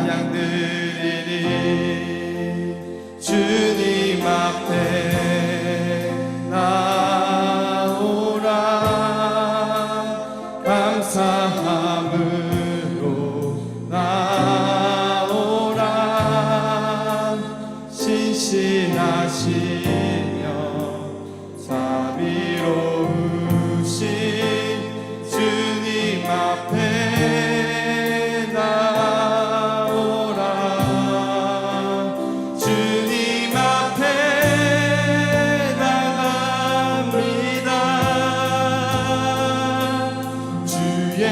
찬양 드리리 주님 앞에 나오라 감사함으로 나오라 신실하시며 자비로우신 주님 앞에 나오라 주님 앞에 나갑니다 주의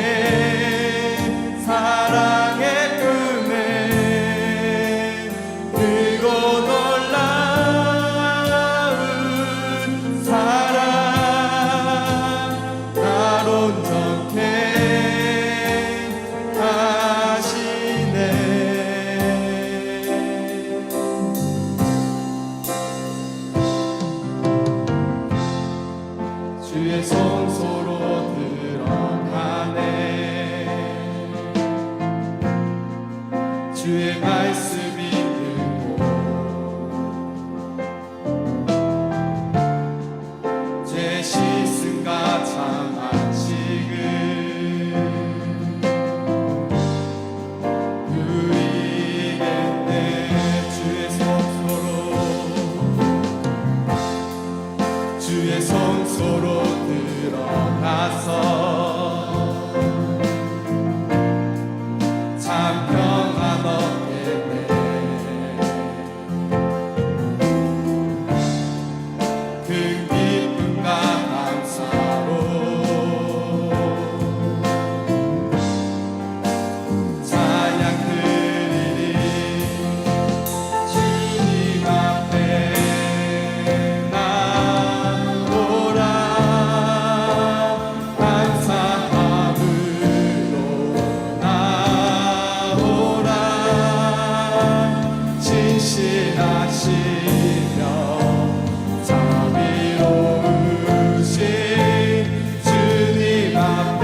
사랑의 품에 크고 놀라운 사랑 나로 온전케 하시네 주의 성소로 들어가네 주의 말씀이 듣고 제 시승과 장안식을 누리겠네 주의 성소로 들어가서 참 평안 얻겠네 그 기쁨과 감사로 찬양 드리리 주님 앞에 나오라 감사함으로 나오라 신실하시며 자비로우신 주님 앞에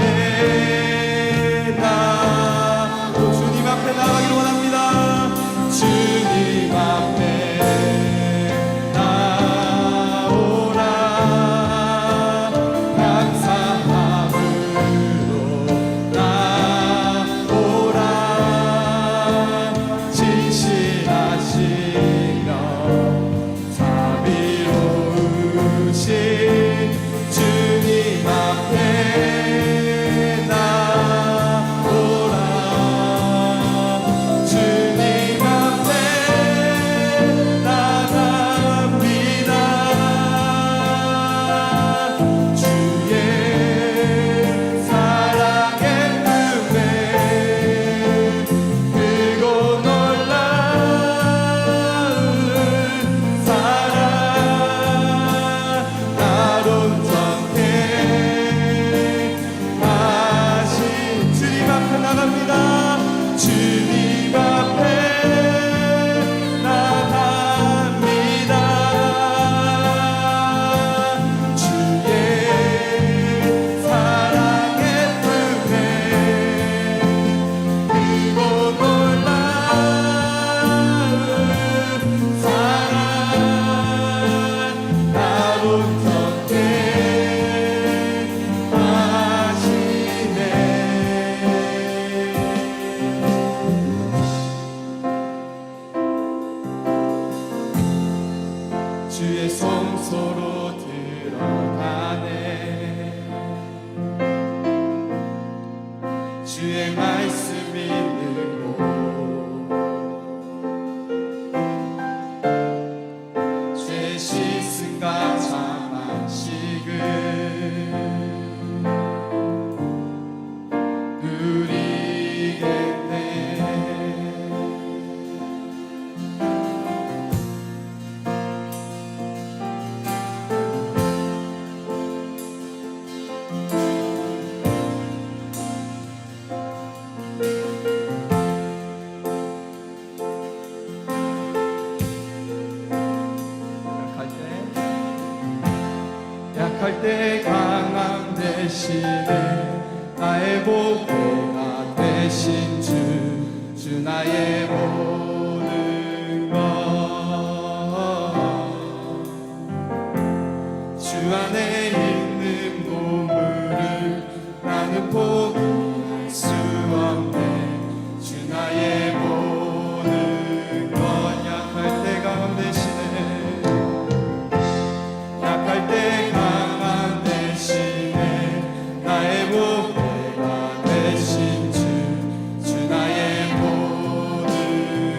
주님 앞에 나가기를 원합니다 주님 앞에 나오라 감사함으로 나오라 진실하시며 자비로우신 주님 앞에 나오라 주님 앞에 나갑니다 주의 사랑의 품에 크고 놀라운 사랑 나로 온전케 하신 주님 앞에 나갑니다 주님 앞에 나갑니다 주의 사랑의 품에 크고 놀라운 사랑 나로 온전케 하시네 주의 성소로 들어가네 주의 말씀 있는 곳 죄 씻음과 장안식을 누리겠네 약할 때 강함 대신에 나의 보배가 되신 주 주 나의 모든 것 주 안에 있는 보물을 나는 포기할 수 없네 주 나의 모든 것 약할 때 강함 대신에 약할 때 강함 대신에 나의 보배가 되신 주 나의 모든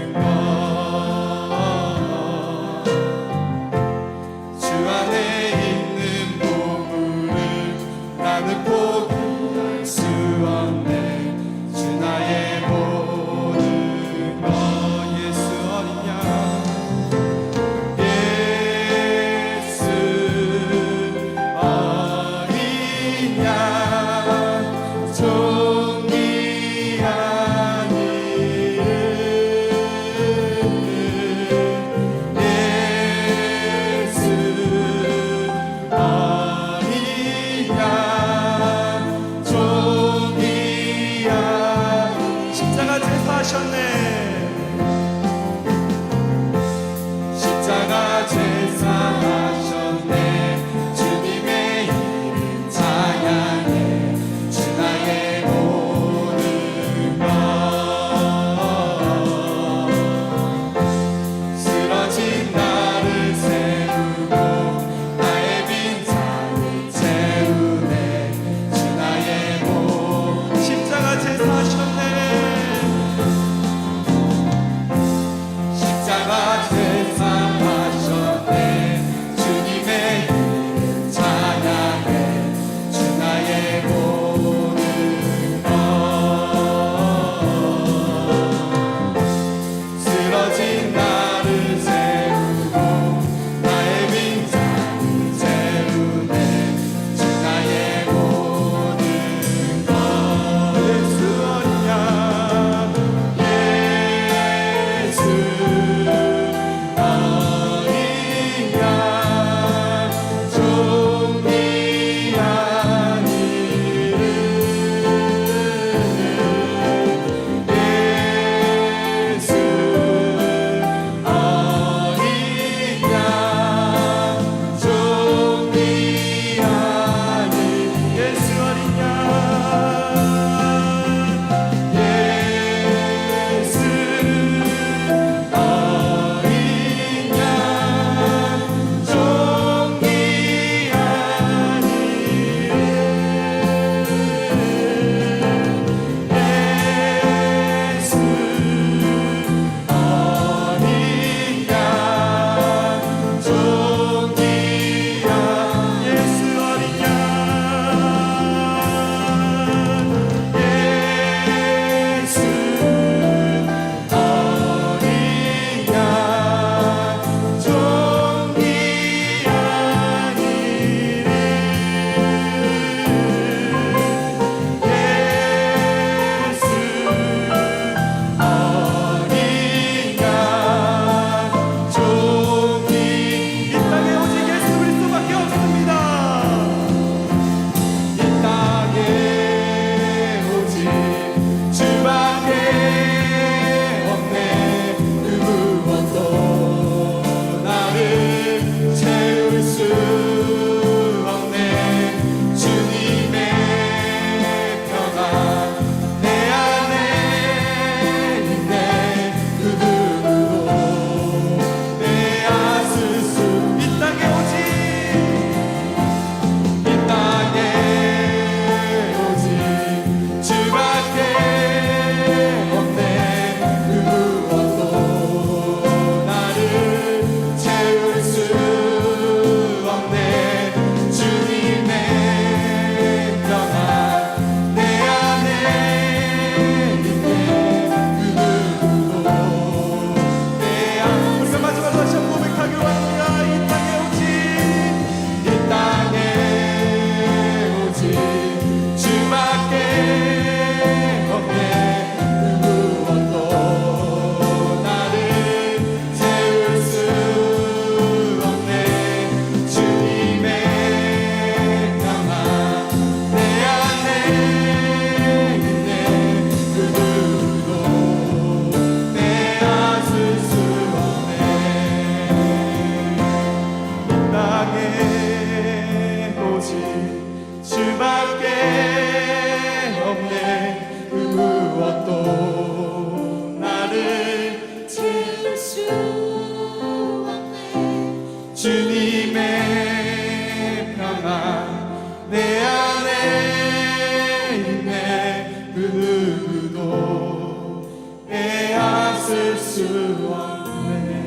누구도 빼앗을 수 없네.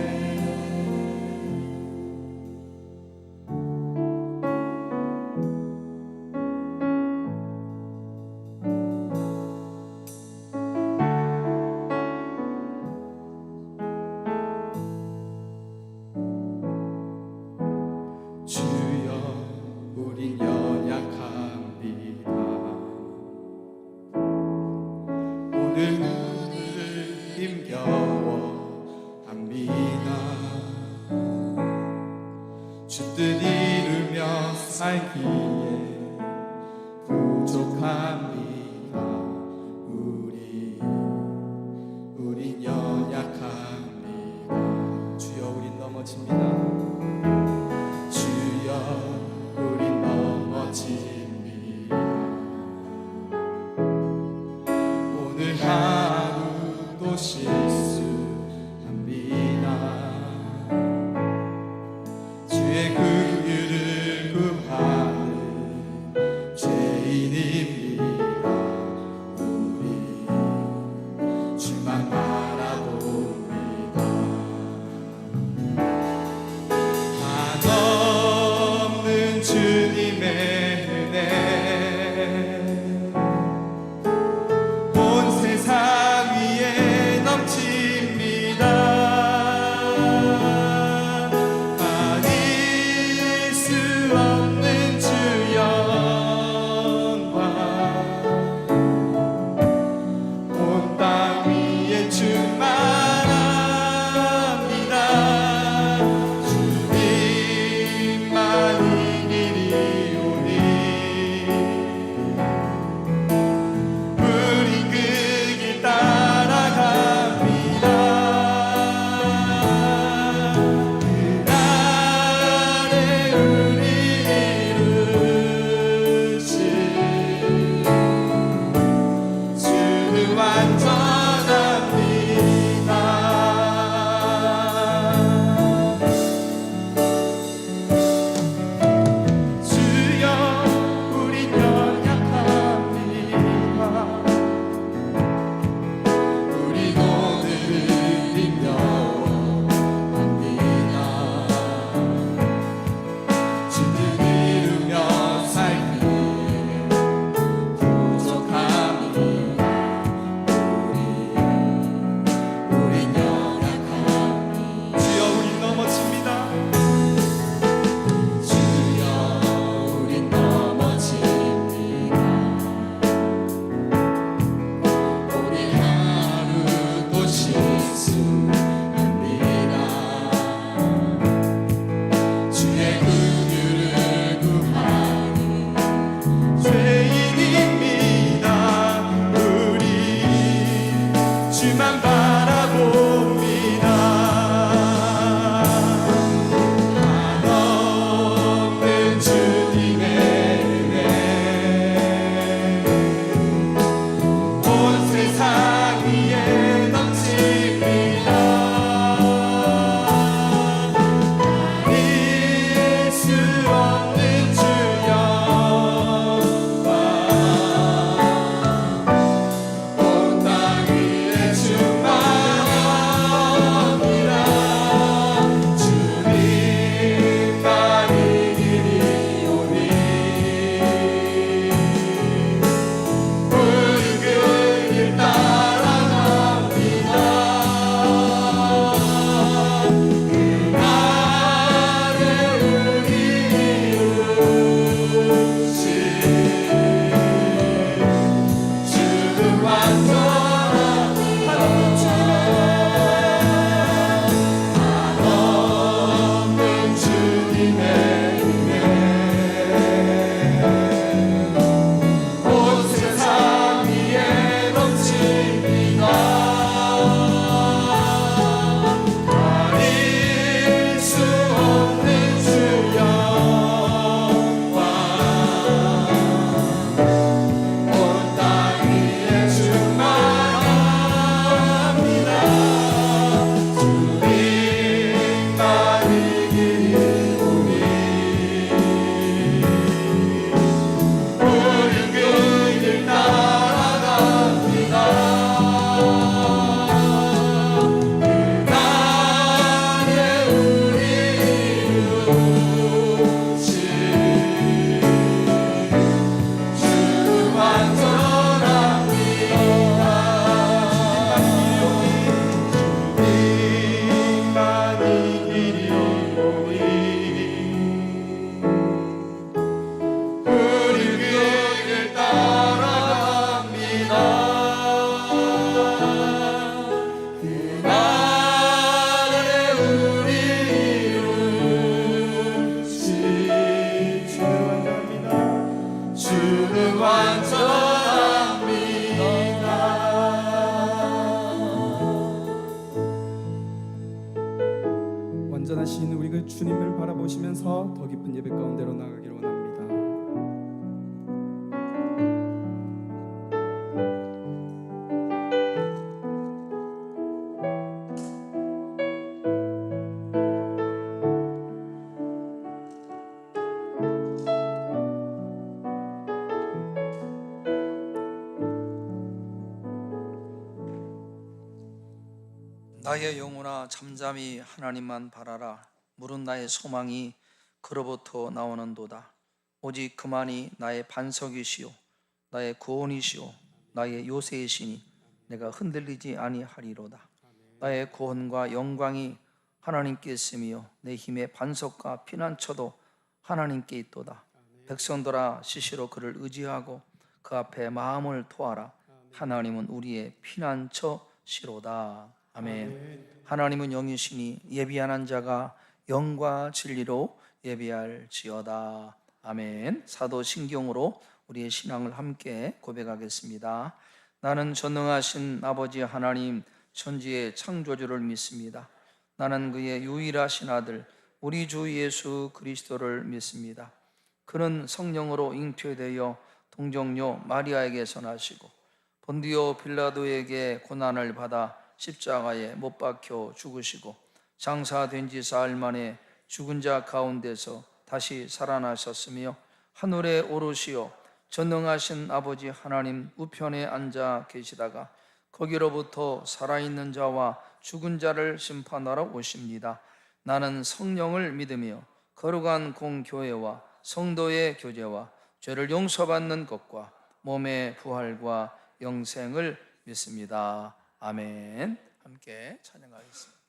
주여 우린 연약합니다. 오늘 눈을 힘겨워합니다. 주 뜻 이루며 살기에 부족합니다. 우린 연약합니다. 주여 우린 넘어집니다. 주여 우린 넘어집니다. 오늘 하루도 실수합니다. 주의 긍휼을 구하는 죄인입니다. 우리 주만 바라봅니다. 한없는 주님의 은혜 온 세상 위에 넘칩니다. 아닐 수 없는 주 영광 온 땅 위에 충만합니다. 주님만이 길이 오니 우리 그 길 따라갑니다. 그날에 우리 이루신 주는 완전합니다. 주여 우린 연약합니다. 우리 오늘을 힘겨워합니다. 주 뜻 이루며 살기에 부족합니다. 우린 연약합니다. 주여 우린 넘어집니다. 주여 우린 넘어집니다. 우린 하루도 실수합니다. 주의 긍휼을 구하는 죄인입니다. 우리 주만 바라봅니다. 한없는 주님의 은혜 온 세상 위에 넘칩니다. 아닐 수 없는 주 영광 온 땅 위에 충만합니다. 주님만이 길이 오니 우리 그 길 따라갑니다. 그날에 우리 이루신 주는 완전한 한없는 주님의 은혜 온 세상 위에 넘칩니다. 아닐 수 없는 주 영광 온 땅 위에 충만합니다. 올려서 더 깊은 예배 가운데로 나아가기를 원합니다. 나의 영혼아 잠잠히 하나님만 바라라. 물은 나의 소망이 그로부터 나오는도다. 오직 그만이 나의 반석이시요 나의 구원이시요 나의 요새이시니 내가 흔들리지 아니하리로다. 나의 구원과 영광이 하나님께 있으며 내 힘의 반석과 피난처도 하나님께 있도다. 백성들아 시시로 그를 의지하고 그 앞에 마음을 토하라. 하나님은 우리의 피난처시로다. 아멘. 하나님은 영이시니 예비하는 자가 영과 진리로 예비할지어다. 아멘. 사도신경으로 우리의 신앙을 함께 고백하겠습니다. 나는 전능하신 아버지 하나님 천지의 창조주를 믿습니다. 나는 그의 유일하신 아들 우리 주 예수 그리스도를 믿습니다. 그는 성령으로 잉태되어 동정녀 마리아에게서 나시고 본디오 빌라도에게 고난을 받아 십자가에 못 박혀 죽으시고 장사된 지 사흘 만에 죽은 자 가운데서 다시 살아나셨으며 하늘에 오르시어 전능하신 아버지 하나님 우편에 앉아 계시다가 거기로부터 살아있는 자와 죽은 자를 심판하러 오십니다. 나는 성령을 믿으며 거룩한 공교회와 성도의 교제와 죄를 용서받는 것과 몸의 부활과 영생을 믿습니다. 아멘. 함께 찬양하겠습니다.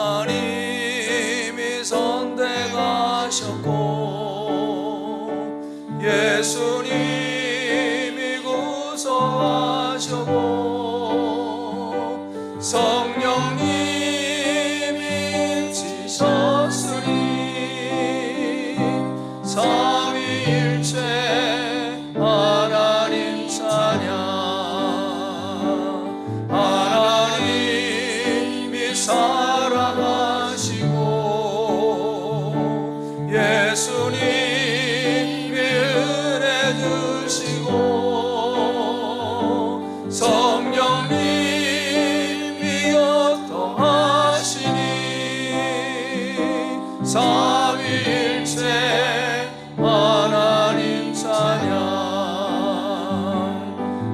하나님이 선택하셨고 예수님이 구속하셨고 성령님이 지셨으니 삼위일체 하나님 찬양. 하나님이 사랑하시고 예수님이 은혜 주시고 성령님이 교통하시니 삼위일체 하나님 찬양.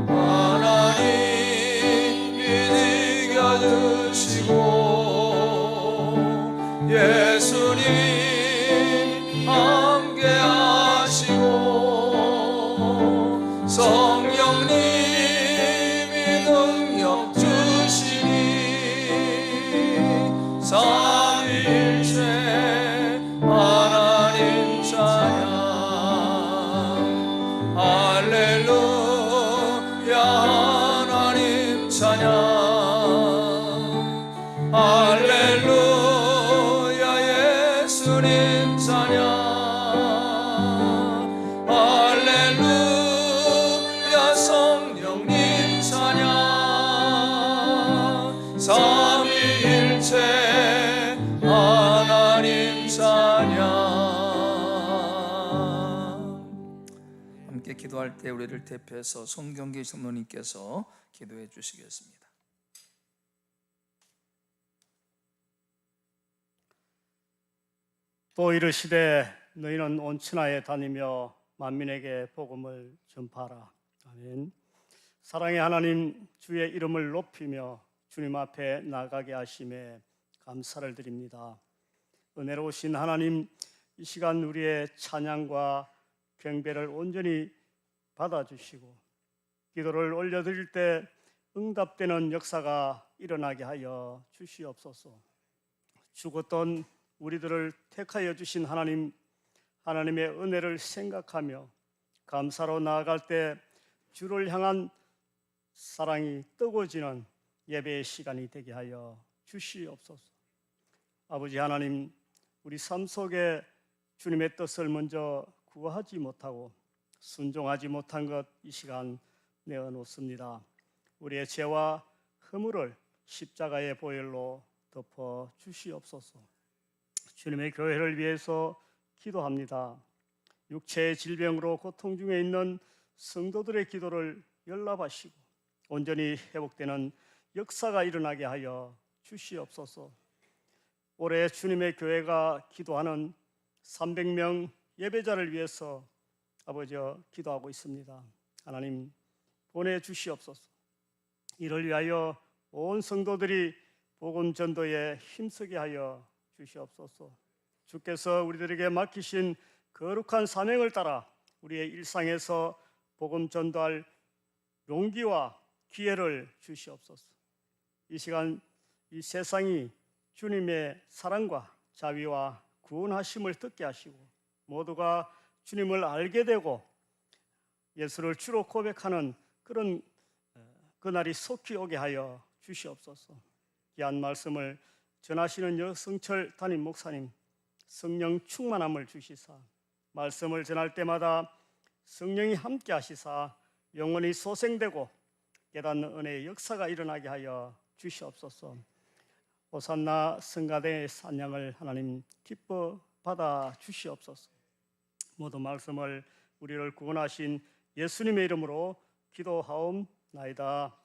하나님이 이겨주시고 예수님 함께하시고 성령님이 능력 주시니 삼위일체 하나님 찬양. 할렐루야 하나님 찬양. 할렐루야 예수님 찬양. 할렐루야 성령님 찬양. 삼위일체 하나님 찬양. 함께 기도할 때 우리를 대표해서 송경기 성도님께서 기도해 주시겠습니다. 또 이르시되 너희는 온 천하에 다니며 만민에게 복음을 전파하라. 아멘. 사랑의 하나님, 주의 이름을 높이며 주님 앞에 나가게 하심에 감사를 드립니다. 은혜로우신 하나님, 이 시간 우리의 찬양과 경배를 온전히 받아주시고 기도를 올려드릴 때 응답되는 역사가 일어나게 하여 주시옵소서. 죽었던 우리들을 택하여 주신 하나님, 하나님의 은혜를 생각하며 감사로 나아갈 때 주를 향한 사랑이 뜨거워지는 예배의 시간이 되게 하여 주시옵소서. 아버지 하나님, 우리 삶 속에 주님의 뜻을 먼저 구하지 못하고 순종하지 못한 것, 이 시간 내어놓습니다. 우리의 죄와 허물을 십자가의 보혈로 덮어 주시옵소서. 주님의 교회를 위해서 기도합니다. 육체의 질병으로 고통 중에 있는 성도들의 기도를 연락하시고 온전히 회복되는 역사가 일어나게 하여 주시옵소서. 올해 주님의 교회가 기도하는 300명 예배자를 위해서 아버지 기도하고 있습니다. 하나님 보내주시옵소서. 이를 위하여 온 성도들이 복음 전도에 힘쓰게 하여 주시옵소서. 주께서 우리들에게 맡기신 거룩한 사명을 따라 우리의 일상에서 복음 전도할 용기와 기회를 주시옵소서. 이 시간 이 세상이 주님의 사랑과 자비와 구원하심을 듣게 하시고 모두가 주님을 알게 되고 예수를 주로 고백하는 그런 그날이 속히 오게 하여 주시옵소서. 귀한 말씀을 전하시는 여성철 담임 목사님 성령 충만함을 주시사 말씀을 전할 때마다 성령이 함께 하시사 영원히 소생되고 깨닫는 은혜의 역사가 일어나게 하여 주시옵소서. 호산나 성가대의 찬양을 하나님 기뻐 받아 주시옵소서. 모든 말씀을 우리를 구원하신 예수님의 이름으로 기도하옵나이다.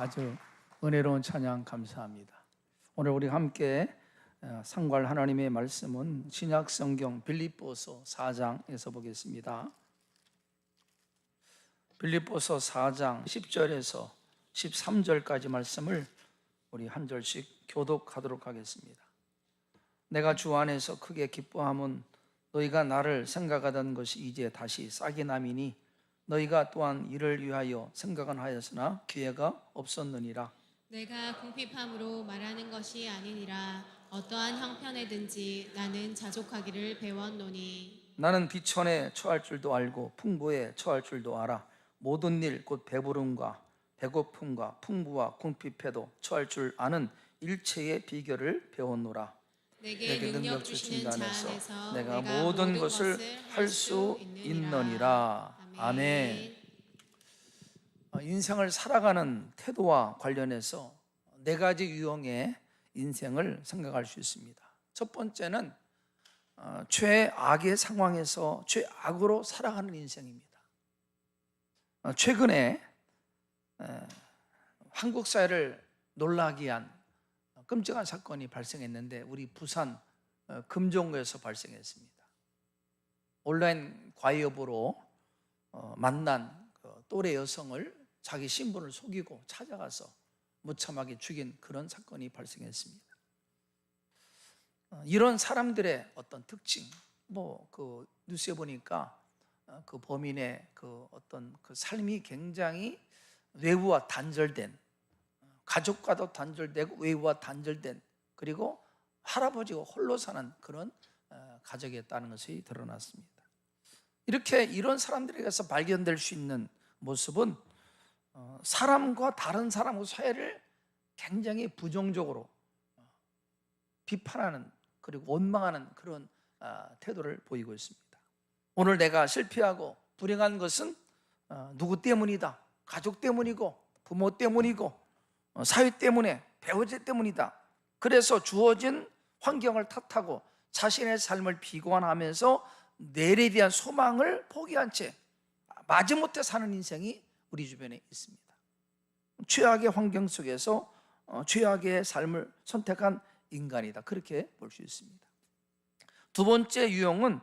아주 은혜로운 찬양 감사합니다. 오늘 우리 함께 상고할 하나님의 말씀은 신약 성경 빌립보서 4장에서 보겠습니다. 빌립보서 4장 10절에서 13절까지 말씀을 우리 한 절씩 교독하도록 하겠습니다. 내가 주 안에서 크게 기뻐함은 너희가 나를 생각하던 것이 이제 다시 싹이 남이니 너희가 또한 이를 위하여 생각은 하였으나 기회가 없었느니라. 내가 궁핍함으로 말하는 것이 아니니라. 어떠한 형편에든지 나는 자족하기를 배웠노니 나는 비천에 처할 줄도 알고 풍부에 처할 줄도 알아. 모든 일 곧 배부름과 배고픔과 풍부와 궁핍에도 처할 줄 아는 일체의 비결을 배웠노라. 내게 능력 주시는 자 안에서 내가 모든 것을 할 수 있느니라. 아멘. 인생을 살아가는 태도와 관련해서 네 가지 유형의 인생을 생각할 수 있습니다. 첫 번째는 최악의 상황에서 최악으로 살아가는 인생입니다. 최근에 한국 사회를 놀라게 한 끔찍한 사건이 발생했는데 우리 부산 금종구에서 발생했습니다. 온라인 과외업으로 만난 또래 여성을 자기 신분을 속이고 찾아가서 무참하게 죽인 그런 사건이 발생했습니다. 이런 사람들의 어떤 특징, 그 뉴스에 보니까 그 범인의 그 어떤 그 삶이 굉장히 외부와 단절된, 가족과도 단절되고 외부와 단절된, 그리고 할아버지가 홀로 사는 그런 가족이었다는 것이 드러났습니다. 이런 사람들에게서 발견될 수 있는 모습은 사람과 다른 사람의 사회를 굉장히 부정적으로 비판하는, 그리고 원망하는 그런 태도를 보이고 있습니다. 오늘 내가 실패하고 불행한 것은 누구 때문이다. 가족 때문이고 부모 때문이고 사회 때문에 배우자 때문이다. 그래서 주어진 환경을 탓하고 자신의 삶을 비관하면서 내일에 대한 소망을 포기한 채 마지못해 사는 인생이 우리 주변에 있습니다. 최악의 환경 속에서 최악의 삶을 선택한 인간이다. 그렇게 볼 수 있습니다. 두 번째 유형은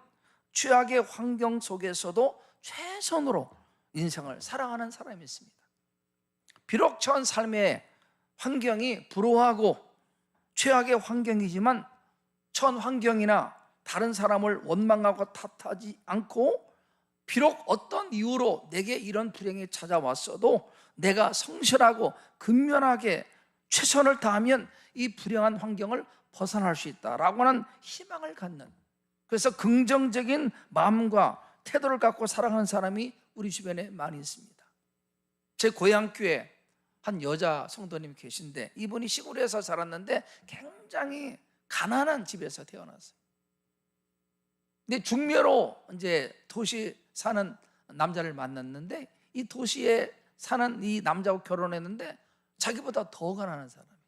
최악의 환경 속에서도 최선으로 인생을 살아가는 사람이 있습니다. 비록 처한 삶의 환경이 불우하고 최악의 환경이지만 처한 환경이나 다른 사람을 원망하고 탓하지 않고 비록 어떤 이유로 내게 이런 불행이 찾아왔어도 내가 성실하고 근면하게 최선을 다하면 이 불행한 환경을 벗어날 수 있다라고 하는 희망을 갖는, 그래서 긍정적인 마음과 태도를 갖고 살아가는 사람이 우리 주변에 많이 있습니다. 제 고향교회 한 여자 성도님 계신데 이분이 시골에서 자랐는데 굉장히 가난한 집에서 태어났어요. 근데 중매로 이제 도시 사는 남자를 만났는데 이 도시에 사는 이 남자하고 결혼했는데 자기보다 더 가난한 사람이에요.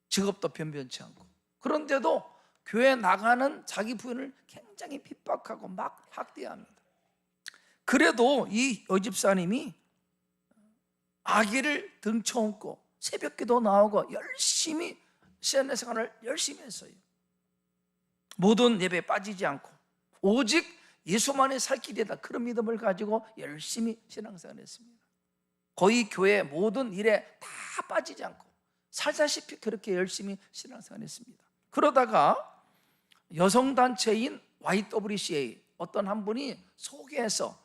직업도 변변치 않고. 그런데도 교회 나가는 자기 부인을 굉장히 핍박하고 막 학대합니다. 그래도 이 여집사님이 아기를 등쳐안고 새벽기도 나오고 열심히 신앙생활을 열심히 했어요. 모든 예배에 빠지지 않고 오직 예수만이 살 길이다, 그런 믿음을 가지고 열심히 신앙생활을 했습니다. 거의 교회 모든 일에 다 빠지지 않고 살다시피 그렇게 열심히 신앙생활을 했습니다. 그러다가 여성단체인 YWCA 어떤 한 분이 소개해서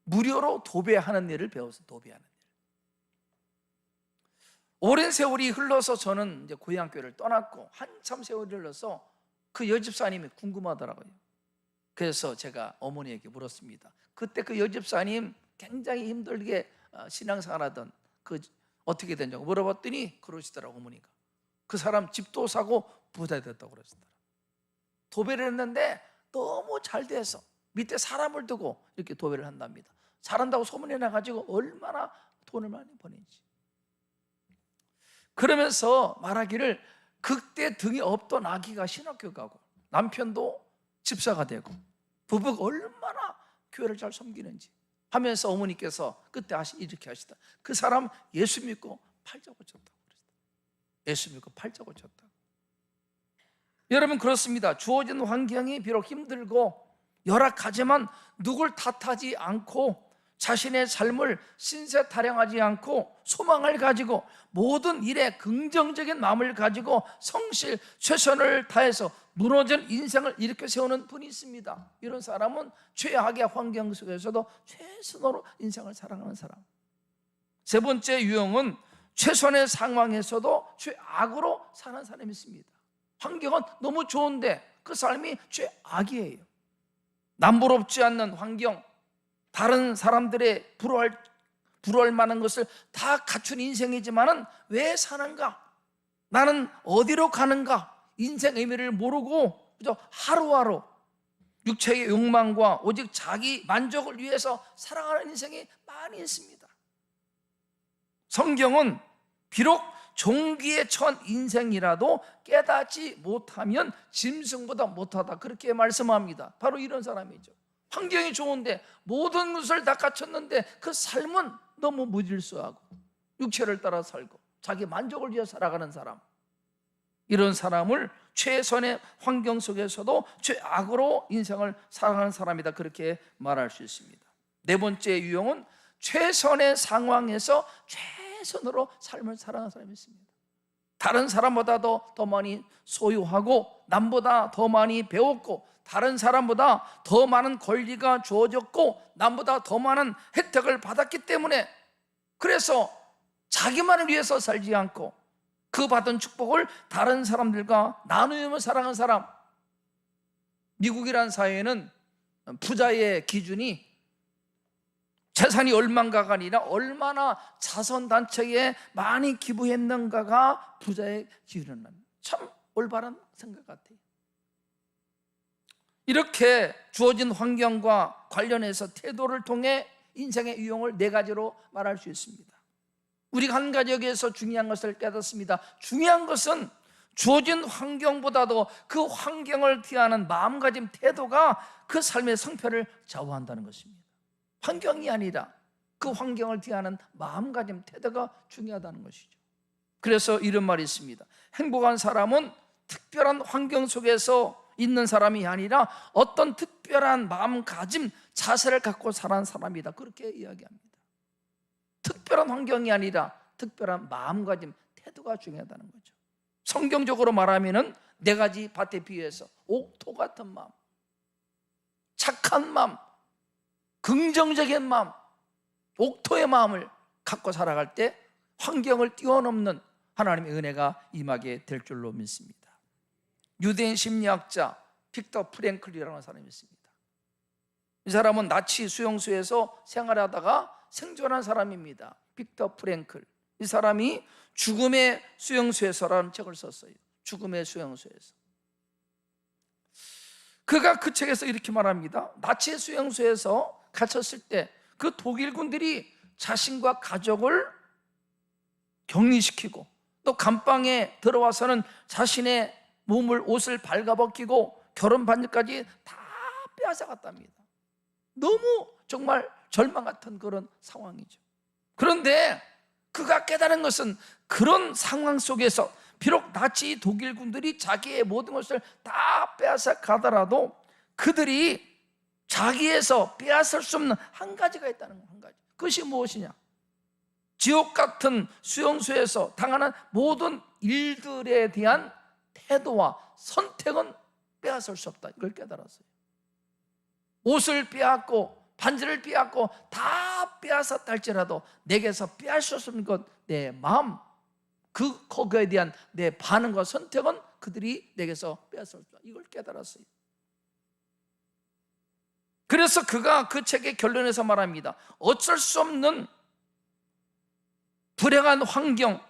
무료로 도배하는 일을 배웠어요. 도배하는 일. 오랜 세월이 흘러서 저는 이제 고향교회를 떠났고 한참 세월이 흘러서 그 여집사님이 궁금하더라고요. 그래서 제가 어머니에게 물었습니다. 그때 그 여집사님 굉장히 힘들게 신앙생활하던 그 어떻게 됐냐고 물어봤더니 그러시더라고. 어머니가 그 사람 집도 사고 부자 됐다고 그러시더라고요. 도배를 했는데 너무 잘 돼서 밑에 사람을 두고 이렇게 도배를 한답니다. 잘한다고 소문이 나가지고 얼마나 돈을 많이 버는지. 그러면서 말하기를 그때 등에 없던 아기가 신학교 가고 남편도 집사가 되고 부부가 얼마나 교회를 잘 섬기는지 하면서 어머니께서 그때 이렇게 하시다. 그 사람 예수 믿고 팔자 고쳤다고 그랬어요. 예수 믿고 팔자 고쳤다고. 여러분 그렇습니다. 주어진 환경이 비록 힘들고 열악하지만 누굴 탓하지 않고 자신의 삶을 신세 타령하지 않고 소망을 가지고 모든 일에 긍정적인 마음을 가지고 성실 최선을 다해서 무너진 인생을 일으켜 세우는 분이 있습니다. 이런 사람은 최악의 환경 속에서도 최선으로 인생을 살아가는 사람. 세 번째 유형은 최선의 상황에서도 최악으로 사는 사람이 있습니다. 환경은 너무 좋은데 그 삶이 최악이에요. 남부럽지 않는 환경, 다른 사람들의 부러워할 만한 것을 다 갖춘 인생이지만은 왜 사는가? 나는 어디로 가는가? 인생 의미를 모르고 그저 하루하루 육체의 욕망과 오직 자기 만족을 위해서 살아가는 인생이 많이 있습니다. 성경은 비록 종기에 처한 인생이라도 깨닫지 못하면 짐승보다 못하다, 그렇게 말씀합니다. 바로 이런 사람이죠. 환경이 좋은데 모든 것을 다 갖췄는데 그 삶은 너무 무질서하고 육체를 따라 살고 자기 만족을 위해 살아가는 사람, 이런 사람을 최선의 환경 속에서도 최악으로 인생을 살아가는 사람이다, 그렇게 말할 수 있습니다. 네 번째 유형은 최선의 상황에서 최선으로 삶을 살아가는 사람이 있습니다. 다른 사람보다도 더 많이 소유하고 남보다 더 많이 배웠고 다른 사람보다 더 많은 권리가 주어졌고 남보다 더 많은 혜택을 받았기 때문에 그래서 자기만을 위해서 살지 않고 그 받은 축복을 다른 사람들과 나누며 살아가는 사람. 미국이라는 사회는 부자의 기준이 재산이 얼마인가가 아니라 얼마나 자선단체에 많이 기부했는가가 부자의 기준은, 참 올바른 생각 같아요. 이렇게 주어진 환경과 관련해서 태도를 통해 인생의 유형을 네 가지로 말할 수 있습니다. 우리가 한 가지 여기에서 중요한 것을 깨닫습니다. 중요한 것은 주어진 환경보다도 그 환경을 대하는 마음가짐, 태도가 그 삶의 성패를 좌우한다는 것입니다. 환경이 아니라 그 환경을 대하는 마음가짐, 태도가 중요하다는 것이죠. 그래서 이런 말이 있습니다. 행복한 사람은 특별한 환경 속에서 있는 사람이 아니라 어떤 특별한 마음가짐, 자세를 갖고 살아가는 사람이다, 그렇게 이야기합니다. 특별한 환경이 아니라 특별한 마음가짐, 태도가 중요하다는 거죠. 성경적으로 말하면은 네 가지 밭에 비유해서 옥토 같은 마음, 착한 마음, 긍정적인 마음, 옥토의 마음을 갖고 살아갈 때 환경을 뛰어넘는 하나님의 은혜가 임하게 될 줄로 믿습니다. 유대인 심리학자 빅터 프랭클이라는 사람이 있습니다. 이 사람은 나치 수용소에서 생활하다가 생존한 사람입니다. 빅터 프랭클. 이 사람이 죽음의 수용소에서라는 책을 썼어요. 죽음의 수용소에서. 그가 그 책에서 이렇게 말합니다. 나치 수용소에서 갇혔을 때 그 독일군들이 자신과 가족을 격리시키고 또 감방에 들어와서는 자신의 몸을, 옷을 발가벗기고 결혼 반지까지 다 빼앗아갔답니다. 너무 정말 절망 같은 그런 상황이죠. 그런데 그가 깨달은 것은 그런 상황 속에서 비록 나치 독일군들이 자기의 모든 것을 다 빼앗아 가더라도 그들이 자기에서 빼앗을 수 없는 한 가지가 있다는 거, 한 가지. 그것이 무엇이냐? 지옥 같은 수용소에서 당하는 모든 일들에 대한 태도와 선택은 빼앗을 수 없다, 이걸 깨달았어요. 옷을 빼앗고 반지를 빼앗고 다 빼앗았다 할지라도 내게서 빼앗을 수 없는 것, 내 마음, 거기에 대한 내 반응과 선택은 그들이 내게서 빼앗을 수 없다, 이걸 깨달았어요. 그래서 그가 그 책의 결론에서 말합니다. 어쩔 수 없는 불행한 환경,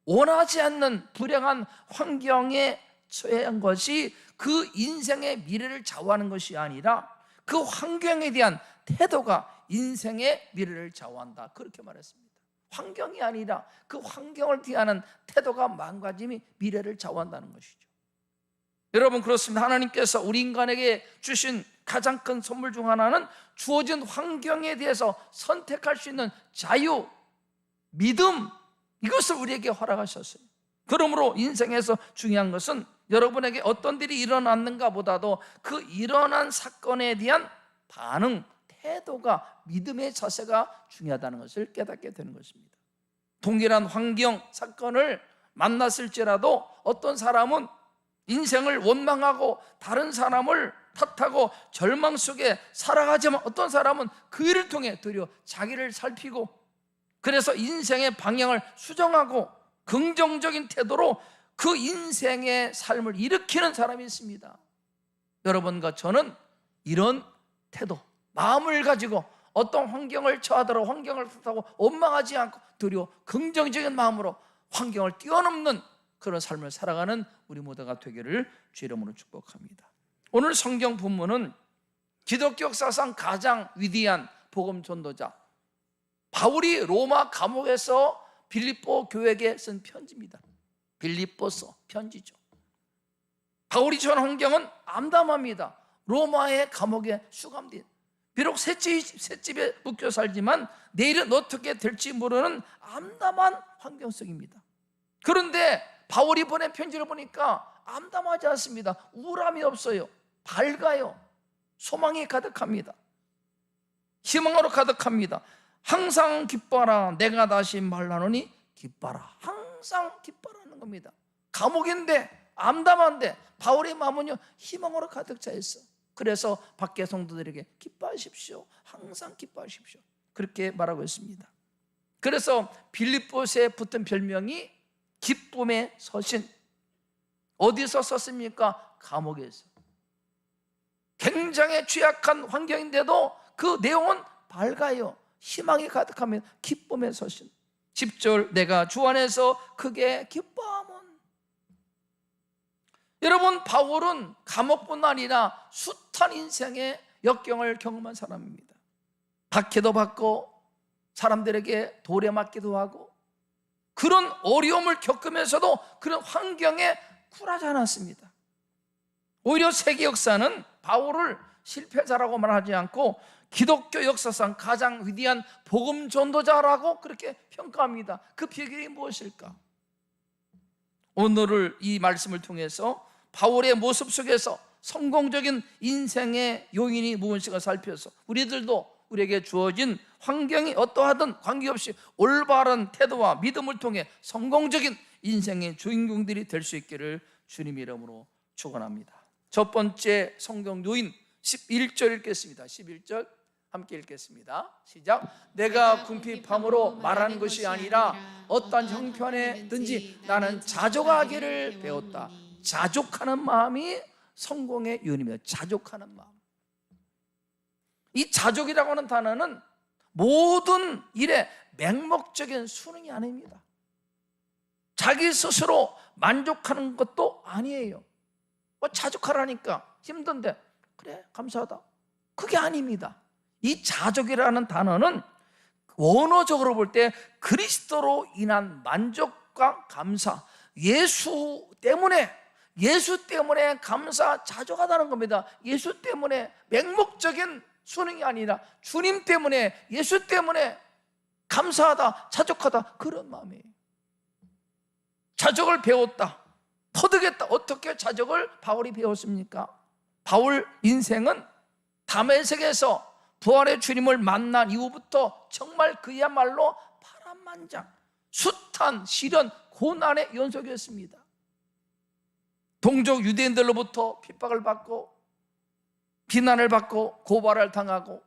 원하지 않는 불행한 환경에 처한 것이 그 인생의 미래를 좌우하는 것이 아니라 그 환경에 대한 태도가 인생의 미래를 좌우한다, 그렇게 말했습니다. 환경이 아니라 그 환경을 대하는 태도가 마음가짐이 미래를 좌우한다는 것이죠. 여러분 그렇습니다. 하나님께서 우리 인간에게 주신 가장 큰 선물 중 하나는 주어진 환경에 대해서 선택할 수 있는 자유, 믿음, 이것을 우리에게 허락하셨어요. 그러므로 인생에서 중요한 것은 여러분에게 어떤 일이 일어났는가 보다도 그 일어난 사건에 대한 반응, 태도가, 믿음의 자세가 중요하다는 것을 깨닫게 되는 것입니다. 동일한 환경, 사건을 만났을지라도 어떤 사람은 인생을 원망하고 다른 사람을 탓하고 절망 속에 살아가지만 어떤 사람은 그 일을 통해 도리어 자기를 살피고 그래서 인생의 방향을 수정하고 긍정적인 태도로 그 인생의 삶을 일으키는 사람이 있습니다. 여러분과 저는 이런 태도, 마음을 가지고 어떤 환경을 처하더라도 환경을 탓하고 원망하지 않고 도리어 긍정적인 마음으로 환경을 뛰어넘는 그런 삶을 살아가는 우리 모두가 되기를 주의 이름으로 축복합니다. 오늘 성경 본문은 기독교 역사상 가장 위대한 복음 전도자 바울이 로마 감옥에서 빌립보 교회에게 쓴 편지입니다. 빌립보서 편지죠. 바울이 처한 환경은 암담합니다. 로마의 감옥에 수감된, 비록 셋집에 묶여 살지만 내일은 어떻게 될지 모르는 암담한 환경 속입니다. 그런데 바울이 보낸 편지를 보니까 암담하지 않습니다. 우울함이 없어요. 밝아요. 소망이 가득합니다. 희망으로 가득합니다. 항상 기뻐라. 내가 다시 말하노니 기뻐라. 항상 기뻐라는 겁니다. 감옥인데 암담한데 바울의 마음은요 희망으로 가득 차 있어. 그래서 밖에 성도들에게 기뻐하십시오. 항상 기뻐하십시오. 그렇게 말하고 있습니다. 그래서 빌립보서에 붙은 별명이 기쁨의 서신. 어디서 썼습니까? 감옥에서. 굉장히 취약한 환경인데도 그 내용은 밝아요. 희망이 가득합니다. 기쁨의 서신. 10절 내가 주 안에서 크게 기뻐함은. 여러분 바울은 감옥뿐 아니라 숱한 인생의 역경을 경험한 사람입니다. 박해도 받고 사람들에게 돌에 맞기도 하고 그런 어려움을 겪으면서도 그런 환경에 굴하지 않았습니다. 오히려 세계 역사는 바울을 실패자라고 말하지 않고 기독교 역사상 가장 위대한 복음 전도자라고 그렇게 평가합니다. 그 비결이 무엇일까? 오늘을 이 말씀을 통해서 바울의 모습 속에서 성공적인 인생의 요인이 무엇인가 살펴서 우리들도 우리에게 주어진 환경이 어떠하든 관계없이 올바른 태도와 믿음을 통해 성공적인 인생의 주인공들이 될 수 있기를 주님 이름으로 축원합니다. 첫 번째 성경 요인 11절 읽겠습니다. 11절 함께 읽겠습니다. 시작. 내가 궁핍함으로 말하는 것이 아니라 어떤 형편에든지 나는 자족하기를 배웠다. 자족하는 마음이 성공의 요인입니다. 자족하는 마음. 이 자족이라고 하는 단어는 모든 일에 맹목적인 수능이 아닙니다. 자기 스스로 만족하는 것도 아니에요. 자족하라니까 힘든데 그래 감사하다. 그게 아닙니다. 이 자족이라는 단어는 원어적으로 볼 때 그리스도로 인한 만족과 감사, 예수 때문에 감사, 자족하다는 겁니다. 예수 때문에 맹목적인 수능이 아니라 주님 때문에, 예수 때문에 감사하다, 자족하다, 그런 마음이에요. 자족을 배웠다, 터득했다. 어떻게 자족을 바울이 배웠습니까? 바울 인생은 다메섹에서 부활의 주님을 만난 이후부터 정말 그야말로 파란만장 숱한 시련, 고난의 연속이었습니다. 동족 유대인들로부터 핍박을 받고 비난을 받고 고발을 당하고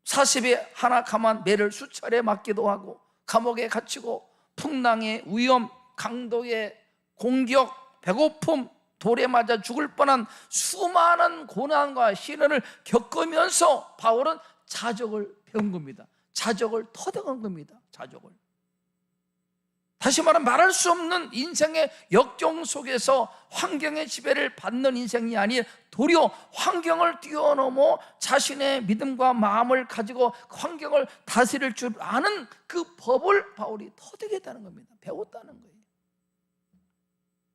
40에 하나 감한 매를 수차례 맞기도 하고 감옥에 갇히고 풍랑의 위험, 강도의 공격, 배고픔, 돌에 맞아 죽을 뻔한 수많은 고난과 시련을 겪으면서 바울은 자족을 배운 겁니다. 자족을 터득한 겁니다. 자족을. 다시 말하면 말할 수 없는 인생의 역경 속에서 환경의 지배를 받는 인생이 아닌 도리어 환경을 뛰어넘어 자신의 믿음과 마음을 가지고 환경을 다스릴 줄 아는 그 법을 바울이 터득했다는 겁니다. 배웠다는 거예요.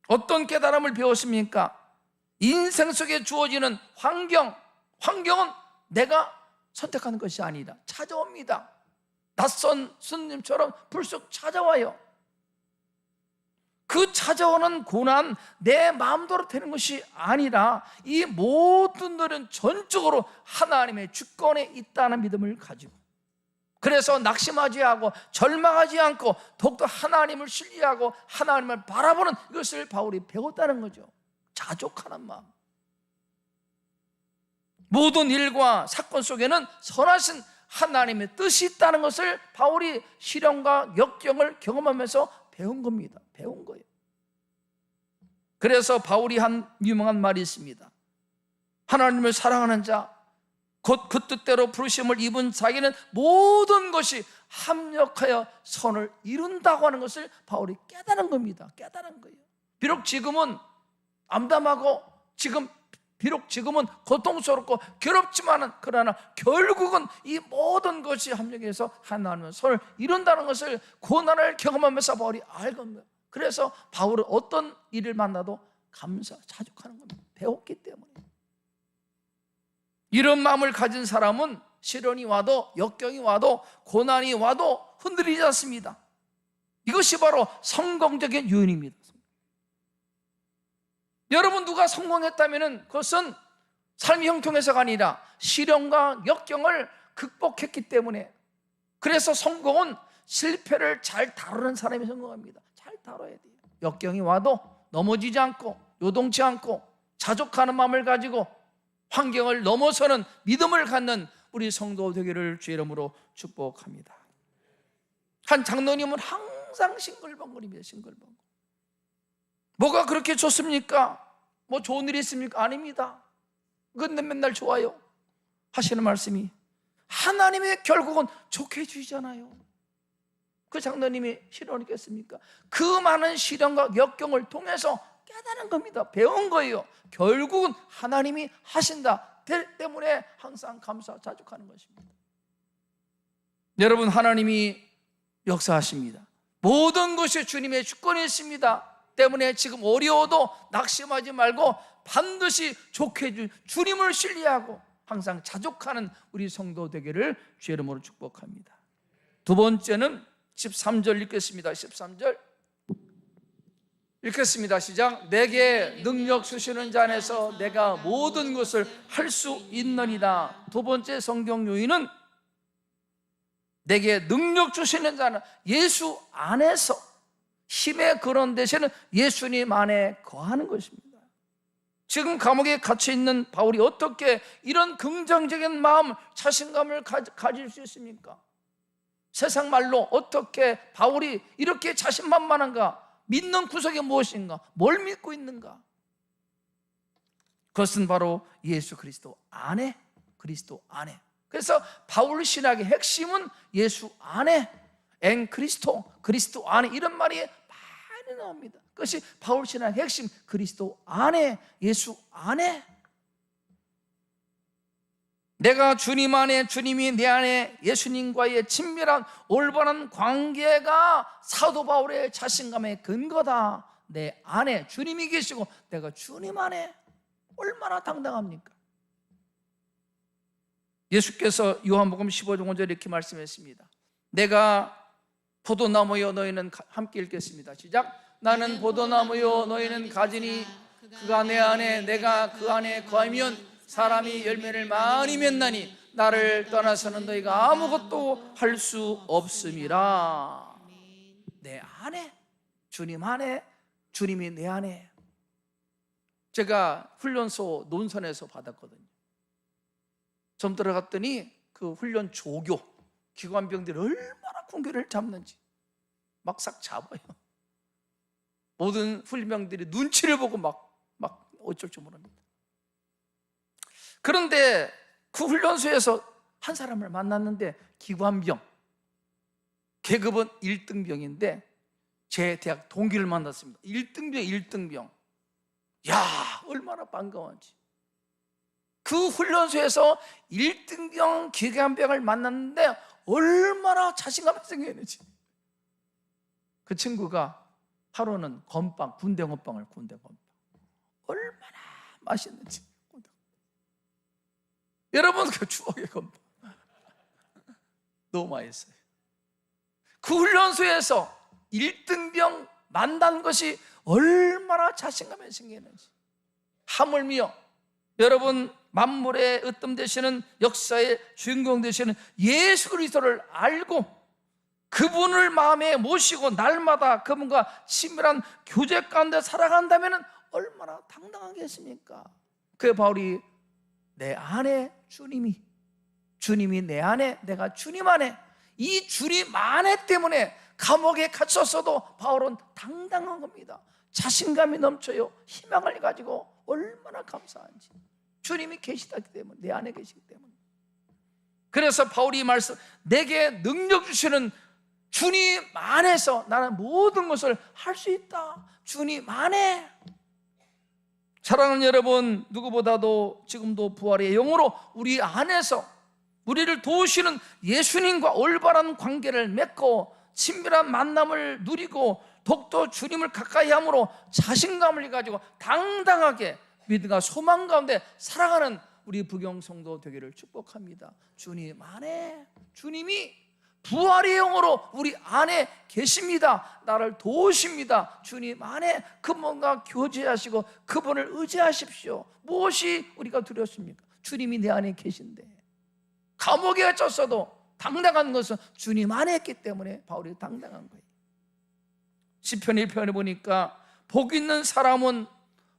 어떤 깨달음을 배웠습니까? 인생 속에 주어지는 환경은 내가 선택하는 것이 아니라 찾아옵니다. 낯선 스님처럼 불쑥 찾아와요. 그 찾아오는 고난 내 마음대로 되는 것이 아니라 이 모든 일은 전적으로 하나님의 주권에 있다는 믿음을 가지고, 그래서 낙심하지 않고 절망하지 않고 더욱더 하나님을 신뢰하고 하나님을 바라보는 이것을 바울이 배웠다는 거죠. 자족하는 마음. 모든 일과 사건 속에는 선하신 하나님의 뜻이 있다는 것을 바울이 시련과 역경을 경험하면서 배운 겁니다. 배운 거예요. 그래서 바울이 한 유명한 말이 있습니다. 하나님을 사랑하는 자, 곧 그 뜻대로 부르심을 입은 자기는 모든 것이 합력하여 선을 이룬다고 하는 것을 바울이 깨달은 겁니다. 깨달은 거예요. 비록 지금은 암담하고 비록 지금은 고통스럽고 괴롭지만은, 그러나 결국은 이 모든 것이 합력해서 하나님의 선을 이룬다는 것을 고난을 경험하면서 바울이 알겁니다. 그래서 바울은 어떤 일을 만나도 자족하는 겁니다. 배웠기 때문에. 이런 마음을 가진 사람은 시련이 와도 역경이 와도 고난이 와도 흔들리지 않습니다. 이것이 바로 성공적인 요인입니다. 여러분, 누가 성공했다면 그것은 삶의 형통에서가 아니라 시련과 역경을 극복했기 때문에. 그래서 성공은 실패를 잘 다루는 사람이 성공합니다. 잘 다뤄야 돼요. 역경이 와도 넘어지지 않고 요동치 않고 자족하는 마음을 가지고 환경을 넘어서는 믿음을 갖는 우리 성도 되기를 주의 이름으로 축복합니다. 한 장로님은 항상 싱글벙글입니다. 싱글벙글. 뭐가 그렇게 좋습니까? 뭐 좋은 일이 있습니까? 아닙니다. 근데 맨날 좋아요 하시는 말씀이, 하나님의 결국은 좋게 해주시잖아요. 그 장로님이 시련이겠습니까? 그 많은 시련과 역경을 통해서 깨달은 겁니다. 배운 거예요. 결국은 하나님이 하신다 때문에 항상 감사 자족하는 것입니다. 여러분, 하나님이 역사하십니다. 모든 것이 주님의 주권이 있습니다 때문에 지금 어려워도 낙심하지 말고 반드시 좋게 해줄 주님을 신뢰하고 항상 자족하는 우리 성도 되기를 주의 이름으로 축복합니다. 두 번째는 13절 읽겠습니다. 13절 읽겠습니다. 시작. 내게 능력 주시는 자 안에서 내가 모든 것을 할 수 있느니라. 두 번째 성경 요인은 내게 능력 주시는 자는 예수 안에서, 힘의 근원 되시는 예수님 안에 거하는 것입니다. 지금 감옥에 갇혀 있는 바울이 어떻게 이런 긍정적인 마음, 자신감을 가질 수 있습니까? 세상 말로 어떻게 바울이 이렇게 자신만만한가? 믿는 구석이 무엇인가? 뭘 믿고 있는가? 그것은 바로 예수 그리스도 안에, 그리스도 안에. 그래서 바울 신학의 핵심은 예수 안에, 엔 그리스도, 그리스도 안에, 이런 말이 많이 나옵니다. 그것이 바울 신학의 핵심, 그리스도 안에, 예수 안에. 내가 주님 안에, 주님이 내 안에, 예수님과의 친밀한 올바른 관계가 사도 바울의 자신감의 근거다. 내 안에 주님이 계시고 내가 주님 안에. 얼마나 당당합니까? 예수께서 요한복음 15장 5절에 이렇게 말씀했습니다. 내가 포도나무여 너희는, 함께 읽겠습니다. 시작. 나는 포도나무여 너희는 가지니 그가 내 안에 내가 그 안에 거하면 사람이 열매를 많이 맺나니 나를 떠나서는 너희가 아무것도 할 수 없음이라. 내 안에, 주님 안에, 주님이 내 안에. 제가 훈련소 논선에서 받았거든요. 좀 들어갔더니 그 훈련 조교 기관병들이 얼마나 군기를 잡는지 막 싹 잡아요. 모든 훈련병들이 눈치를 보고 막 어쩔 줄 모릅니다. 그런데 그 훈련소에서 한 사람을 만났는데 기관병, 계급은 1등병인데 제 대학 동기를 만났습니다. 1등병. 야, 얼마나 반가운지. 그 훈련소에서 1등병 기관병을 만났는데 얼마나 자신감이 생겼는지. 그 친구가 하루는 건빵, 군대 건빵을 얼마나 맛있는지. 여러분, 그 추억의 건빵 너무 맛있어요. 그 훈련소에서 1등병 만난 것이 얼마나 자신감이 생기는지. 하물며 여러분, 만물의 으뜸 되시는 역사의 주인공 되시는 예수 그리스도를 알고 그분을 마음에 모시고 날마다 그분과 친밀한 교제 가운데 살아간다면 얼마나 당당하겠습니까? 그 바울이 내 안에 주님이 내 안에, 내가 주님 안에, 이 주님 안에 때문에 감옥에 갇혔어도 바울은 당당한 겁니다. 자신감이 넘쳐요. 희망을 가지고 얼마나 감사한지. 주님이 계시다기 때문에, 내 안에 계시기 때문에. 그래서 바울이 말씀, 내게 능력 주시는 주님 안에서 나는 모든 것을 할 수 있다. 주님 안에. 사랑하는 여러분, 누구보다도 지금도 부활의 영으로 우리 안에서 우리를 도우시는 예수님과 올바른 관계를 맺고 친밀한 만남을 누리고 독도 주님을 가까이 함으로 자신감을 가지고 당당하게 믿음과 소망 가운데 살아가는 우리 부경성도 되기를 축복합니다. 주님 안에, 주님이 부활의 영으로 우리 안에 계십니다. 나를 도우십니다. 주님 안에 그분과 교제하시고 그분을 의지하십시오. 무엇이 우리가 두렵습니까? 주님이 내 안에 계신데. 감옥에 갇혔어도 당당한 것은 주님 안에 있기 때문에 바울이 당당한 거예요. 시편 1편에 보니까 복 있는 사람은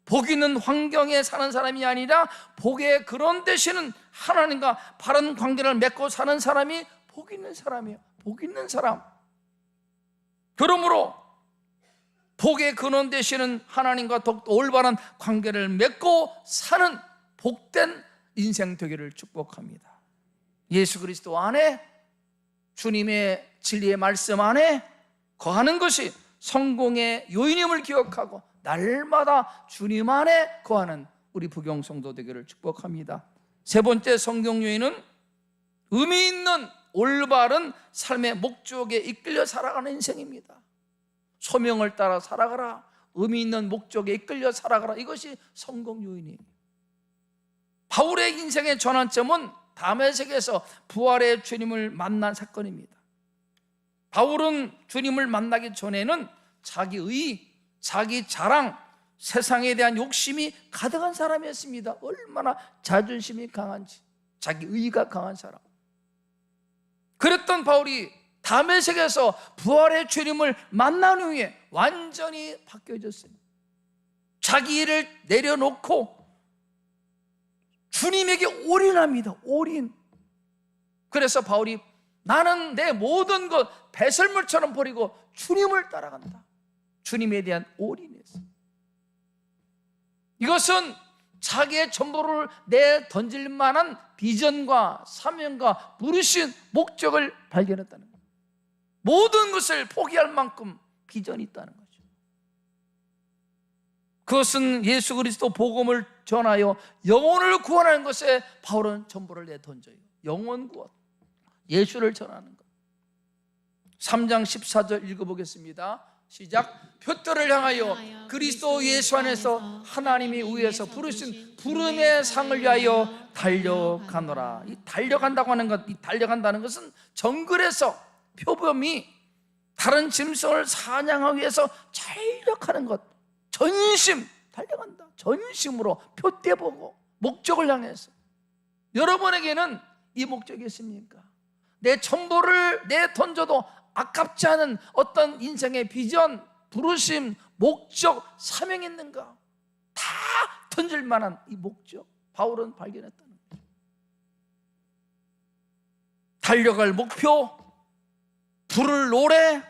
복 있는 환경에 사는 사람이 아니라 복의 근원 되시는 하나님과 바른 관계를 맺고 사는 사람이 복 있는 사람이에요. 복 있는 사람. 그러므로 복의 근원 되시는 하나님과 올바른 관계를 맺고 사는 복된 인생 되기를 축복합니다. 예수 그리스도 안에, 주님의 진리의 말씀 안에 거하는 것이 성공의 요인임을 기억하고 날마다 주님 안에 거하는 우리 부경성도 되기를 축복합니다. 세 번째 성경 요인은 의미 있는 올바른 삶의 목적에 이끌려 살아가는 인생입니다. 소명을 따라 살아가라, 의미 있는 목적에 이끌려 살아가라, 이것이 성공 요인이에요. 바울의 인생의 전환점은 다메섹에서 부활의 주님을 만난 사건입니다. 바울은 주님을 만나기 전에는 자기의, 자기 자랑, 세상에 대한 욕심이 가득한 사람이었습니다. 얼마나 자존심이 강한지, 자기 의가 강한 사람. 그랬던 바울이 다메섹에서 부활의 주님을 만난 후에 완전히 바뀌어졌어요. 자기 일을 내려놓고 주님에게 올인합니다. 올인. 그래서 바울이 나는 내 모든 것 배설물처럼 버리고 주님을 따라간다. 주님에 대한 올인이었어요. 이것은 자기의 전부를 내던질 만한 비전과 사명과 부르신 목적을 발견했다는 거예요. 모든 것을 포기할 만큼 비전이 있다는 거죠. 그것은 예수 그리스도 복음을 전하여 영혼을 구원하는 것에 바울은 전부를 내던져요. 영혼 구원, 예수를 전하는 것. 3장 14절 읽어보겠습니다. 시작. 표들을 향하여 그리스도 예수 안에서 하나님이 위에서 부르신 부름의 상을 위하여 달려가노라. 이 달려간다고 하는 것, 이 달려간다는 것은 정글에서 표범이 다른 짐승을 사냥하기 위해서 전력하는 것. 전심 달려간다. 전심으로 표대 보고 목적을 향해서. 여러분에게는 이 목적이 있습니까? 내 전부를 내던져도 아깝지 않은 어떤 인생의 비전, 부르심, 목적, 사명이 있는가? 다 던질 만한 이 목적, 바울은 발견했다는 거죠. 달려갈 목표, 부를 노래,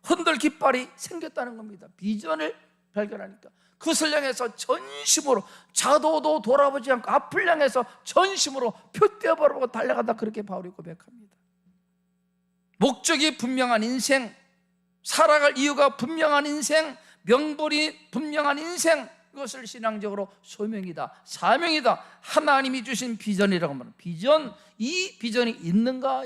흔들 깃발이 생겼다는 겁니다. 비전을 발견하니까 그것을 향해서 전심으로, 자도도 돌아보지 않고 앞을 향해서 전심으로 표대어 바라보고 달려가다, 그렇게 바울이 고백합니다. 목적이 분명한 인생, 살아갈 이유가 분명한 인생, 명분이 분명한 인생, 이것을 신앙적으로 소명이다, 사명이다, 하나님이 주신 비전이라고 말합니다. 비전, 이 비전이 있는가?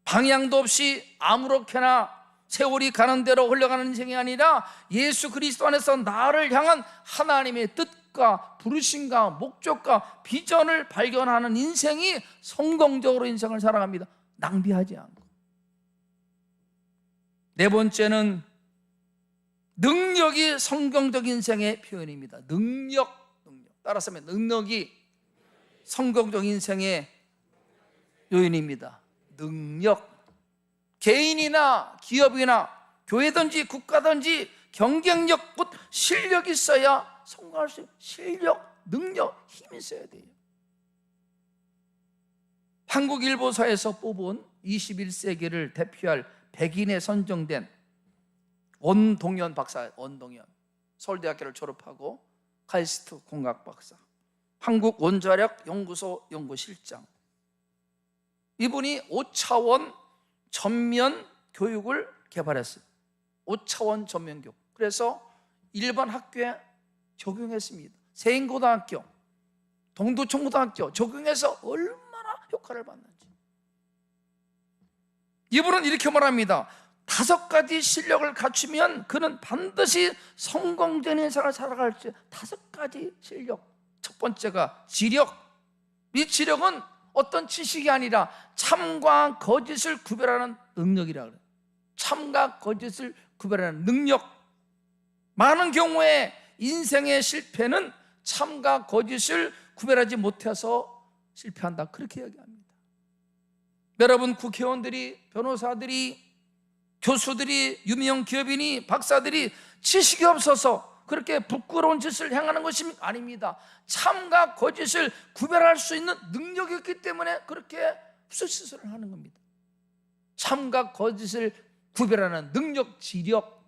방향도 없이 아무렇게나 세월이 가는 대로 흘러가는 인생이 아니라 예수 그리스도 안에서 나를 향한 하나님의 뜻과 부르심과 목적과 비전을 발견하는 인생이 성공적으로 인생을 살아갑니다. 낭비하지 않고. 네 번째는 능력이 성경적 인생의 표현입니다. 능력. 따라서 능력이 성경적 인생의 요인입니다. 능력. 개인이나 기업이나 교회든지 국가든지 경쟁력, 곧 실력이 있어야 성공할 수 있어요. 실력, 능력, 힘이 있어야 돼요. 한국일보사에서 뽑은 21세기를 대표할 100인에 선정된 원동현 박사, 원동현 서울대학교를 졸업하고 카이스트 공학 박사, 한국 원자력 연구소 연구실장. 이분이 5차원 전면 교육을 개발했어요. 5차원 전면 교육. 그래서 일반 학교에 적용했습니다. 세인고등학교, 동두천고등학교 적용해서 얼마나 효과를 봤는지. 이분은 이렇게 말합니다. 5가지 실력을 갖추면 그는 반드시 성공적인 인생을 살아갈 수 있어요. 5가지 실력. 첫 번째가 지력. 이 지력은 어떤 지식이 아니라 참과 거짓을 구별하는 능력이라고 해요. 참과 거짓을 구별하는 능력. 많은 경우에 인생의 실패는 참과 거짓을 구별하지 못해서 실패한다, 그렇게 이야기합니다. 여러분, 국회의원들이, 변호사들이, 교수들이, 유명 기업인이, 박사들이 지식이 없어서 그렇게 부끄러운 짓을 행하는 것이 아닙니다. 참과 거짓을 구별할 수 있는 능력이 있기 때문에 그렇게 헛짓을 하는 겁니다. 참과 거짓을 구별하는 능력, 지력.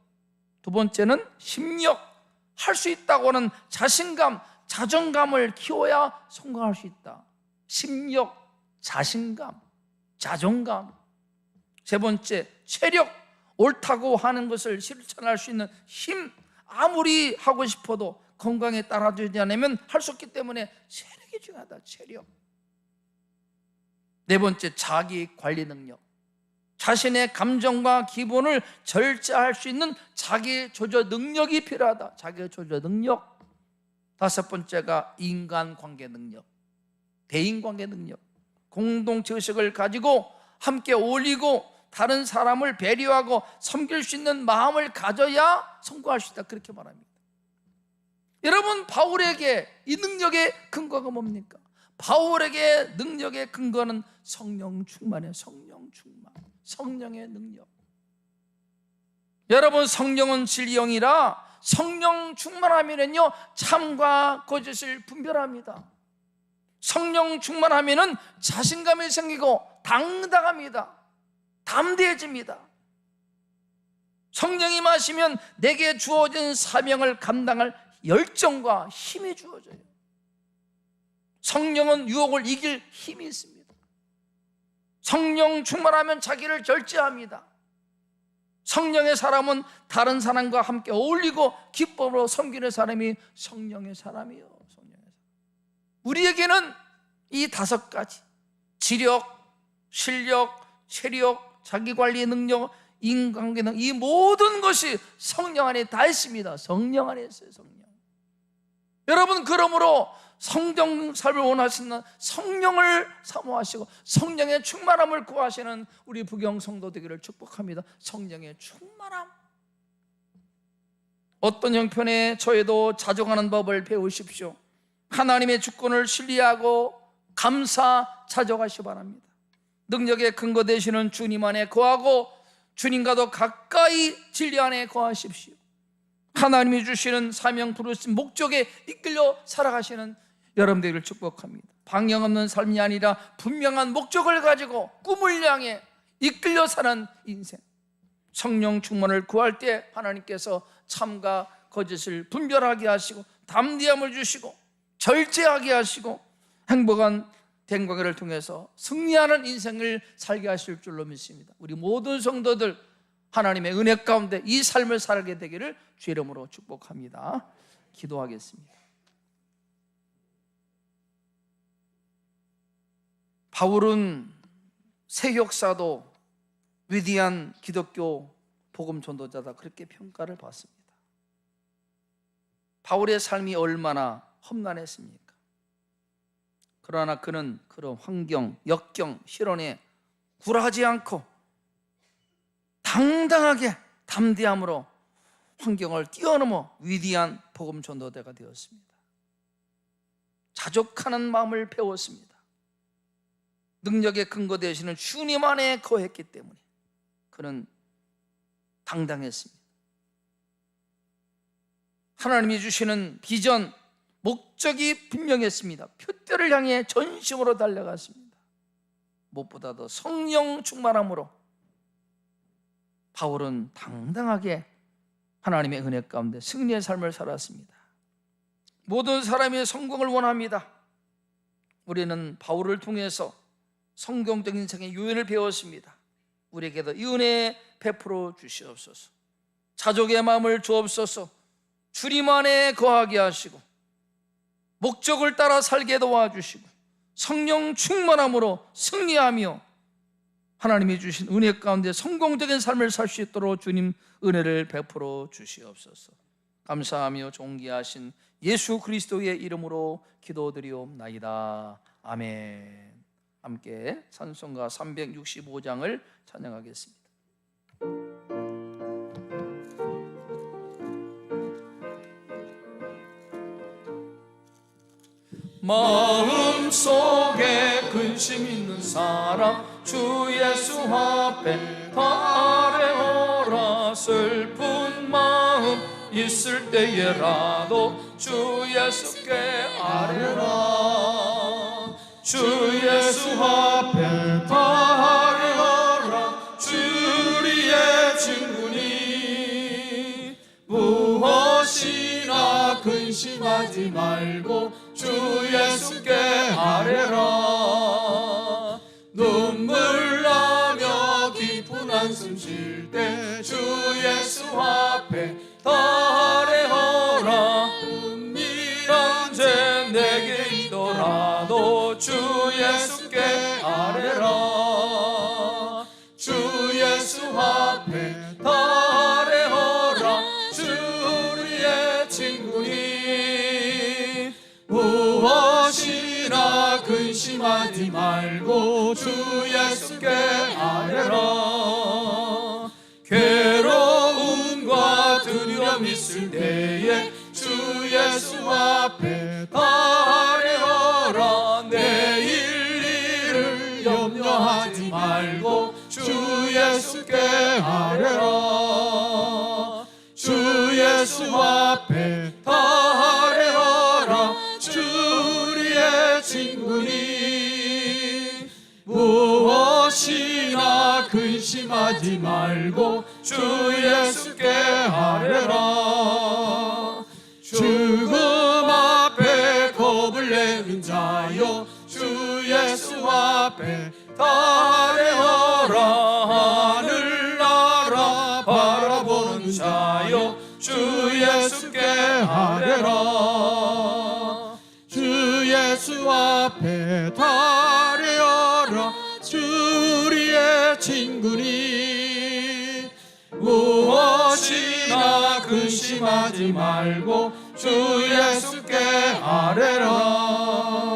두 번째는 심력. 할 수 있다고 하는 자신감, 자존감을 키워야 성공할 수 있다. 심력, 자신감, 자존감. 세 번째, 체력. 옳다고 하는 것을 실천할 수 있는 힘. 아무리 하고 싶어도 건강에 따라주지 않으면 할 수 없기 때문에 체력이 중요하다. 체력. 네 번째, 자기 관리 능력. 자신의 감정과 기분을 절제할 수 있는 자기 조절 능력이 필요하다. 자기 조절 능력. 다섯 번째가 인간관계 능력, 대인관계 능력. 공동체 의식을 가지고 함께 어울리고 다른 사람을 배려하고 섬길 수 있는 마음을 가져야 성공할 수 있다, 그렇게 말합니다. 여러분, 바울에게 이 능력의 근거가 뭡니까? 바울에게 능력의 근거는 성령 충만이에요. 성령 충만, 성령의 능력. 여러분, 성령은 진리영이라 성령 충만하면은요 참과 거짓을 분별합니다. 성령 충만하면은 자신감이 생기고 당당합니다. 담대해집니다. 성령이 마시면 내게 주어진 사명을 감당할 열정과 힘이 주어져요. 성령은 유혹을 이길 힘이 있습니다. 성령 충만하면 자기를 절제합니다. 성령의 사람은 다른 사람과 함께 어울리고 기쁨으로 섬기는 사람이 성령의 사람이요. 성령의 사람. 우리에게는 이 5가지, 지력, 실력, 체력, 자기관리 능력, 인간관계 능력, 이 모든 것이 성령 안에 다 있습니다. 성령 안에 있어요. 성령. 여러분, 그러므로 성령 삶을 원하시는 성령을 사모하시고 성령의 충만함을 구하시는 우리 부경 성도 되기를 축복합니다. 성령의 충만함. 어떤 형편에 처해도 자족하는 법을 배우십시오. 하나님의 주권을 신뢰하고 감사 자족하시기 바랍니다. 능력의 근거 되시는 주님 안에 거하고 주님과도 가까이 진리 안에 거하십시오. 하나님이 주시는 사명 부르신 목적에 이끌려 살아가시는 여러분들을 축복합니다. 방향 없는 삶이 아니라 분명한 목적을 가지고 꿈을 향해 이끌려 사는 인생. 성령 충만을 구할 때 하나님께서 참과 거짓을 분별하게 하시고 담대함을 주시고 절제하게 하시고 행복한 den광회를 통해서 승리하는 인생을 살게 하실 줄로 믿습니다. 우리 모든 성도들 하나님의 은혜 가운데 이 삶을 살게 되기를 주의 이름으로 축복합니다. 기도하겠습니다. 바울은 세역사도 위대한 기독교 복음 전도자다, 그렇게 평가를 받습니다. 바울의 삶이 얼마나 험난했습니까? 그러나 그는 그런 환경, 역경, 실현에 굴하지 않고 당당하게 담대함으로 환경을 뛰어넘어 위대한 복음 전도대가 되었습니다. 자족하는 마음을 배웠습니다. 능력의 근거 되시는 주님 안에 거했기 때문에 그는 당당했습니다. 하나님이 주시는 비전, 목적이 분명했습니다. 표대를 향해 전심으로 달려갔습니다. 무엇보다도 성령 충만함으로 바울은 당당하게 하나님의 은혜 가운데 승리의 삶을 살았습니다. 모든 사람이 성공을 원합니다. 우리는 바울을 통해서 성경적인 인생의 요인을 배웠습니다. 우리에게도 이 은혜 베풀어 주시옵소서. 자족의 마음을 주옵소서. 주님 안에 거하게 하시고 목적을 따라 살게 도와주시고 성령 충만함으로 승리하며 하나님이 주신 은혜 가운데 성공적인 삶을 살 수 있도록 주님 은혜를 베풀어 주시옵소서. 감사하며 존귀하신 예수 그리스도의 이름으로 기도드리옵나이다. 아멘. 함께 찬송가 365장을 찬양하겠습니다. 마음속에 근심 있는 사람 주 예수 앞에 바래오라. 슬픈 마음 있을 때에라도 주 예수께 아뢰라. 주 예수 앞에 바래오라. 주리의 친구니 무엇이나 근심하지 말고 주 예수께 아뢰라. 눈물 나며 깊은 한숨 쉴 때 주 예수 앞에 아뢰어라. 은밀한 죄 내게 있더라도 주 예수께 아뢰라. 주 예수 앞에 아뢰어라. 주리의 친구니 무엇이나 근심하지 말고 주 예수께 아뢰라. 괴로움과 두려움 있을 때에 주 예수 앞에 아뢰어라. 내일 일을 염려하지 말고 주 예수께 아뢰라. 주 예수 앞에 아뢰어라. 주리의 친구니 무엇이나 근심하지 말고 주 예수께 아뢰라. 죽음 앞에 겁을 내는 자여 주 예수 앞에 아뢰어라. 하늘나라 바라보는 자여 주 예수께 아뢰라. 주 예수 앞에 아뢰어라. 주리의 친구니 무엇이나 근심하지 말고 주 예수께 아뢰라.